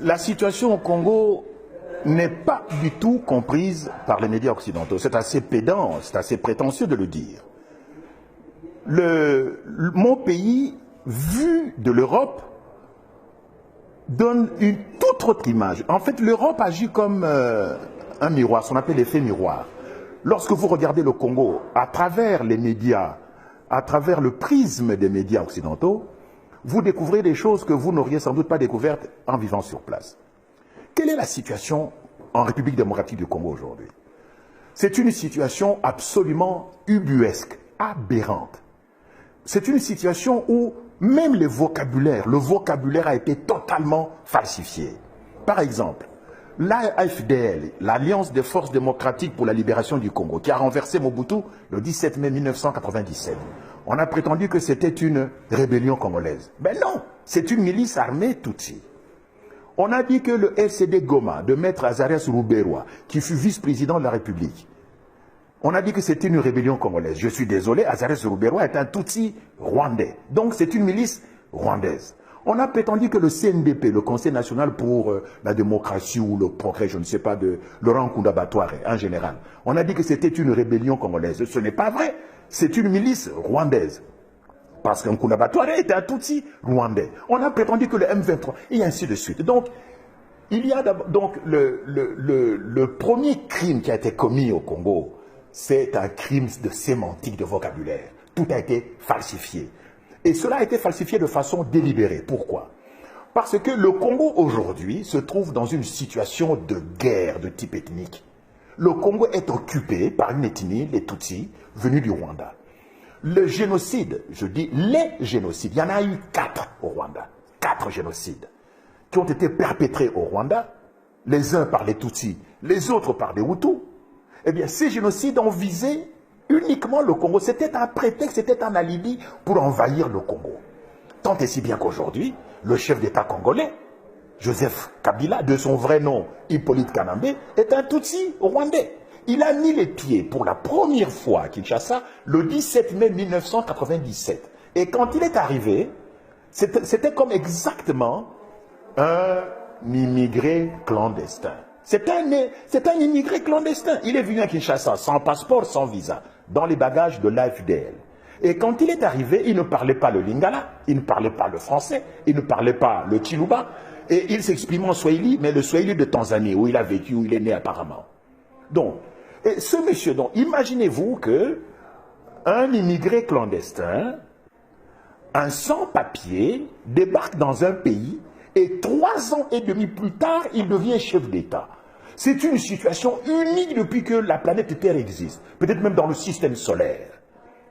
La situation au Congo n'est pas du tout comprise par les médias occidentaux. C'est assez pédant, c'est assez prétentieux de le dire. Mon pays, vu de l'Europe, donne une toute autre image. En fait, l'Europe agit comme un miroir, ce qu'on appelle l'effet miroir. Lorsque vous regardez le Congo à travers les médias, à travers le prisme des médias occidentaux, vous découvrez des choses que vous n'auriez sans doute pas découvertes en vivant sur place. Quelle est la situation en République démocratique du Congo aujourd'hui? C'est une situation absolument ubuesque, aberrante. C'est une situation où même le vocabulaire a été totalement falsifié. Par exemple, l'AFDL, l'Alliance des forces démocratiques pour la libération du Congo, qui a renversé Mobutu le 17 mai 1997. On a prétendu que c'était une rébellion congolaise. Mais non, c'est une milice armée Tutsi. On a dit que le FCD Goma de Maître Azarias Ruberwa, qui fut vice-président de la République, on a dit que c'était une rébellion congolaise. Je suis désolé, Azarias Ruberwa est un Tutsi rwandais. Donc c'est une milice rwandaise. On a prétendu que le CNDP, le Conseil national pour la démocratie ou le progrès, je ne sais pas, de Laurent Nkunda Batouare en général, on a dit que c'était une rébellion congolaise. Ce n'est pas vrai. C'est une milice rwandaise. Parce qu'un Nkunda Batouare était un Tutsi rwandais. On a prétendu que le M23, et ainsi de suite. Donc, il y a donc le premier crime qui a été commis au Congo, c'est un crime de sémantique, de vocabulaire. Tout a été falsifié. Et cela a été falsifié de façon délibérée. Pourquoi? Parce que le Congo aujourd'hui se trouve dans une situation de guerre de type ethnique. Le Congo est occupé par une ethnie, les Tutsis, venus du Rwanda. Le génocide, je dis les génocides, il y en a eu 4 au Rwanda. 4 génocides qui ont été perpétrés au Rwanda, les uns par les Tutsis, les autres par les Hutus. Eh bien, ces génocides ont visé uniquement le Congo. C'était un prétexte, c'était un alibi pour envahir le Congo. Tant et si bien qu'aujourd'hui, le chef d'État congolais, Joseph Kabila, de son vrai nom Hippolyte Kanambe, est un Tutsi rwandais. Il a mis les pieds pour la première fois à Kinshasa le 17 mai 1997. Et quand il est arrivé, c'était comme exactement un immigré clandestin. C'est un immigré clandestin. Il est venu à Kinshasa sans passeport, sans visa, dans les bagages de l'AFDL. Et quand il est arrivé, il ne parlait pas le lingala, il ne parlait pas le français, il ne parlait pas le chiluba, et il s'exprimait en swahili, mais le swahili de Tanzanie, où il a vécu, où il est né apparemment. Donc, et ce monsieur, donc, imaginez-vous que un immigré clandestin, un sans-papier, débarque dans un pays, et 3 ans et demi plus tard, il devient chef d'État. C'est une situation unique depuis que la planète Terre existe, peut-être même dans le système solaire.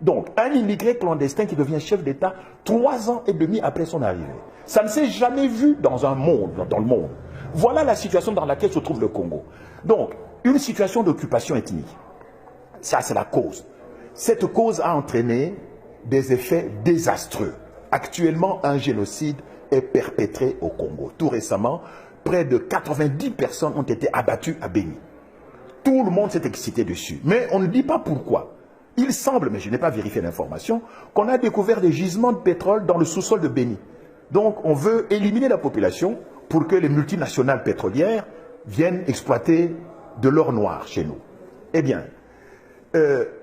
Donc, un immigré clandestin qui devient chef d'État 3 ans et demi après son arrivée. Ça ne s'est jamais vu dans le monde. Voilà la situation dans laquelle se trouve le Congo. Donc, une situation d'occupation ethnique. Ça, c'est la cause. Cette cause a entraîné des effets désastreux. Actuellement, un génocide est perpétré au Congo. Tout récemment, près de 90 personnes ont été abattues à Béni. Tout le monde s'est excité dessus. Mais on ne dit pas pourquoi. Il semble, mais je n'ai pas vérifié l'information, qu'on a découvert des gisements de pétrole dans le sous-sol de Béni. Donc on veut éliminer la population pour que les multinationales pétrolières viennent exploiter de l'or noir chez nous. Eh bien,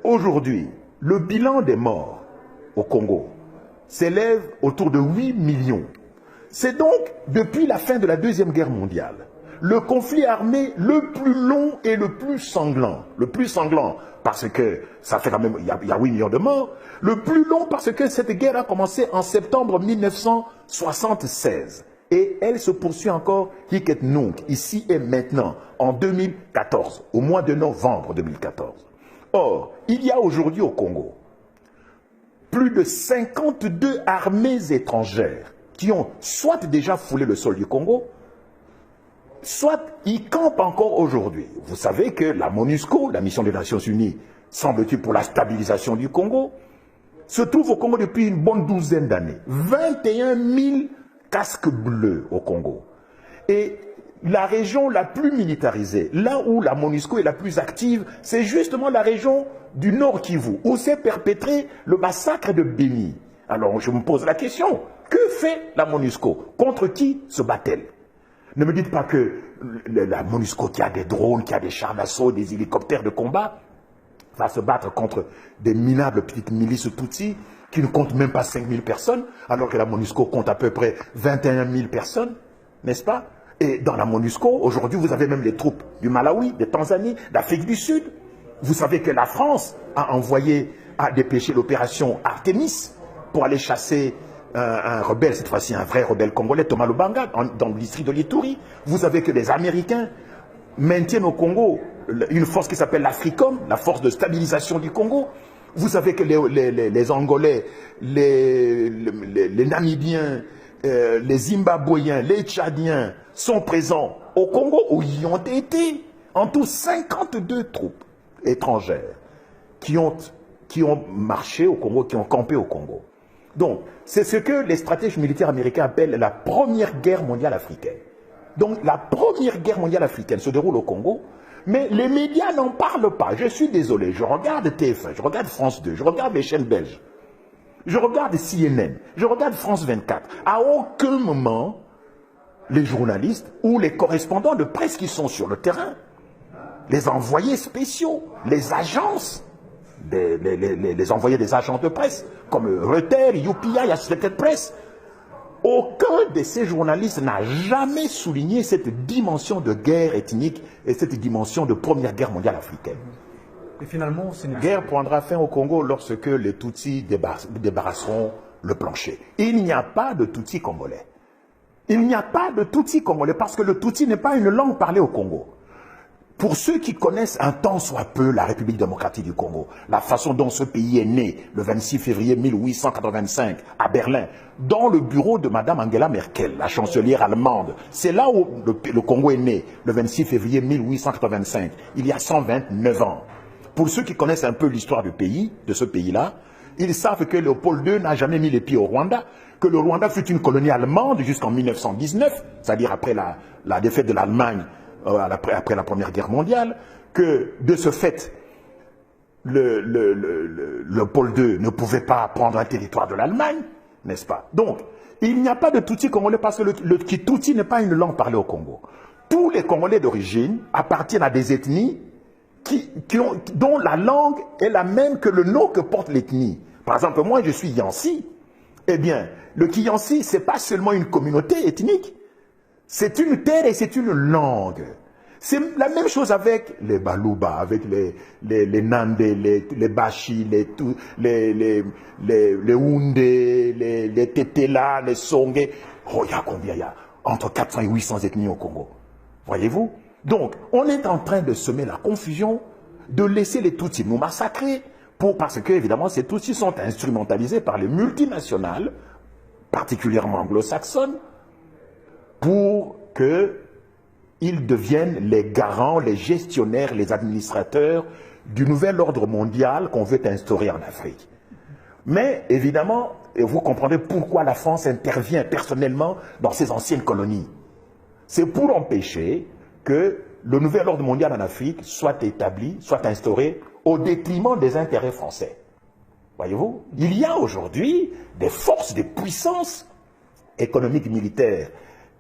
aujourd'hui, le bilan des morts au Congo s'élève autour de 8 millions. C'est donc, depuis la fin de la Deuxième Guerre mondiale, le conflit armé le plus long et le plus sanglant. Le plus sanglant, parce que ça fait quand même, il y a 8 millions de morts. Le plus long, parce que cette guerre a commencé en septembre 1976. Et elle se poursuit encore, hic et nunc, ici et maintenant, en 2014, au mois de novembre 2014. Or, il y a aujourd'hui au Congo plus de 52 armées étrangères qui ont soit déjà foulé le sol du Congo, soit y campent encore aujourd'hui. Vous savez que la MONUSCO, la mission des Nations Unies, semble-t-il pour la stabilisation du Congo, se trouve au Congo depuis une bonne douzaine d'années. 21 000 casques bleus au Congo. Et la région la plus militarisée, là où la MONUSCO est la plus active, c'est justement la région du Nord Kivu, où s'est perpétré le massacre de Béni. Alors je me pose la question, que fait la MONUSCO? Contre qui se bat-elle? Ne me dites pas que la MONUSCO qui a des drones, qui a des chars d'assaut, des hélicoptères de combat, va se battre contre des minables petites milices Tutsis qui ne comptent même pas 5000 personnes, alors que la MONUSCO compte à peu près 21 000 personnes, n'est-ce pas? Et dans la MONUSCO, aujourd'hui, vous avez même les troupes du Malawi, de Tanzanie, d'Afrique du Sud. Vous savez que la France a envoyé, a dépêché l'opération Artemis pour aller chasser un rebelle, cette fois-ci un vrai rebelle congolais, Thomas Lubanga, dans le district de l'Ituri. Vous savez que les Américains maintiennent au Congo une force qui s'appelle l'Africom, la force de stabilisation du Congo. Vous savez que les Angolais, les Namibiens, les Zimbabwéens, les Tchadiens sont présents au Congo, où ils y ont été. En tout, 52 troupes étrangères qui ont marché au Congo, qui ont campé au Congo. Donc, c'est ce que les stratèges militaires américains appellent la première guerre mondiale africaine. Donc, la première guerre mondiale africaine se déroule au Congo, mais les médias n'en parlent pas. Je suis désolé, je regarde TF1, je regarde France 2, je regarde les chaînes belges, je regarde CNN, je regarde France 24. À aucun moment, les journalistes ou les correspondants de presse qui sont sur le terrain, les envoyés spéciaux, les agences, les envoyés des agences de presse, comme Reuters, UPI, Associated Press, aucun de ces journalistes n'a jamais souligné cette dimension de guerre ethnique et cette dimension de première guerre mondiale africaine. Et finalement, la guerre prendra fin au Congo lorsque les Tutsis débarrasseront le plancher. Il n'y a pas de Tutsis congolais. Il n'y a pas de Tutsis congolais parce que le Tutsi n'est pas une langue parlée au Congo. Pour ceux qui connaissent un tant soit peu la République démocratique du Congo, la façon dont ce pays est né le 26 février 1885 à Berlin, dans le bureau de Mme Angela Merkel, la chancelière allemande, c'est là où le Congo est né le 26 février 1885, il y a 129 ans. Pour ceux qui connaissent un peu l'histoire du pays, de ce pays-là, ils savent que Léopold II n'a jamais mis les pieds au Rwanda, que le Rwanda fut une colonie allemande jusqu'en 1919, c'est-à-dire après la défaite de l'Allemagne, après la Première Guerre mondiale, que de ce fait, Léopold II ne pouvait pas prendre un territoire de l'Allemagne, n'est-ce pas? Donc, il n'y a pas de Tutsi congolais parce que le Tutsi n'est pas une langue parlée au Congo. Tous les Congolais d'origine appartiennent à des ethnies dont la langue est la même que le nom que porte l'ethnie. Par exemple, moi, je suis Yansi. Eh bien, le Kiyansi, ce n'est pas seulement une communauté ethnique, c'est une terre et c'est une langue. C'est la même chose avec les Baluba, avec les Nande, les Bashi, les Houndé, les Tetela, les Songé. Oh, il y a combien? Il y a entre 400 et 800 ethnies au Congo. Voyez-vous? Donc, on est en train de semer la confusion, de laisser les Tutsis nous massacrer, parce que, évidemment, ces Tutsis sont instrumentalisés par les multinationales, particulièrement anglo-saxonnes, pour qu'ils deviennent les garants, les gestionnaires, les administrateurs du nouvel ordre mondial qu'on veut instaurer en Afrique. Mais, évidemment, vous comprendrez pourquoi la France intervient personnellement dans ces anciennes colonies. C'est pour empêcher que le nouvel ordre mondial en Afrique soit établi, soit instauré au détriment des intérêts français. Voyez-vous? Il y a aujourd'hui des forces, des puissances économiques, militaires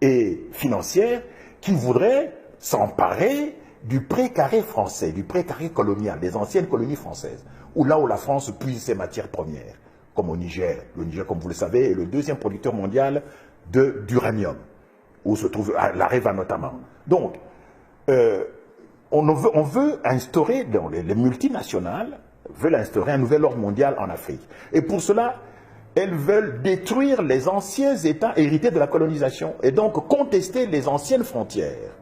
et financières qui voudraient s'emparer du précaré français, du précaré colonial, des anciennes colonies françaises, là où la France puise ses matières premières, comme au Niger. Le Niger, comme vous le savez, est le deuxième producteur mondial d'uranium, où se trouve l'Areva notamment. Donc, on veut instaurer, les multinationales veulent instaurer un nouvel ordre mondial en Afrique. Et pour cela, elles veulent détruire les anciens États hérités de la colonisation et donc contester les anciennes frontières.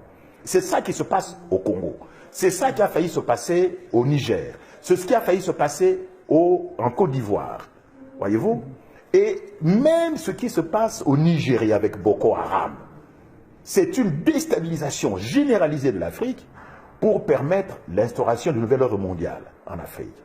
C'est ça qui se passe au Congo. C'est ça qui a failli se passer au Niger. C'est ce qui a failli se passer en Côte d'Ivoire. Voyez-vous? Et même ce qui se passe au Nigeria avec Boko Haram, c'est une déstabilisation généralisée de l'Afrique pour permettre l'instauration du nouvel ordre mondial en Afrique.